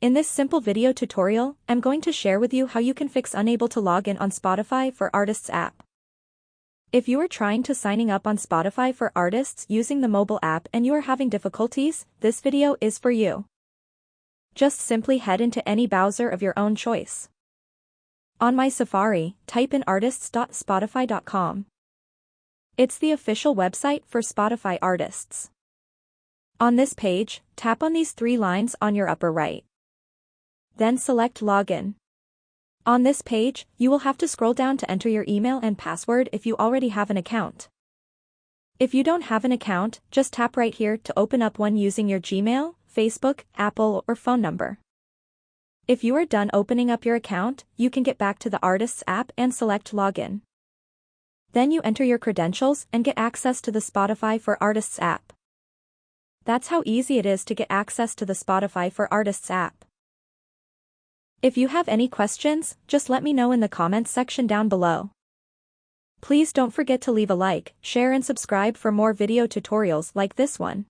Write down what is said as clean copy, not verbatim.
In this simple video tutorial, I'm going to share with you how you can fix unable to log in on Spotify for Artists app. If you are trying to signing up on Spotify for Artists using the mobile app and you are having difficulties, this video is for you. Just simply head into any browser of your own choice. On my Safari, type in artists.spotify.com. It's the official website for Spotify Artists. On this page, tap on these three lines on your upper right. Then select Login. On this page, you will have to scroll down to enter your email and password if you already have an account. If you don't have an account, just tap right here to open up one using your Gmail, Facebook, Apple, or phone number. If you are done opening up your account, you can get back to the Artists app and select Login. Then you enter your credentials and get access to the Spotify for Artists app. That's how easy it is to get access to the Spotify for Artists app. If you have any questions, just let me know in the comments section down below. Please don't forget to leave a like, share and subscribe for more video tutorials like this one.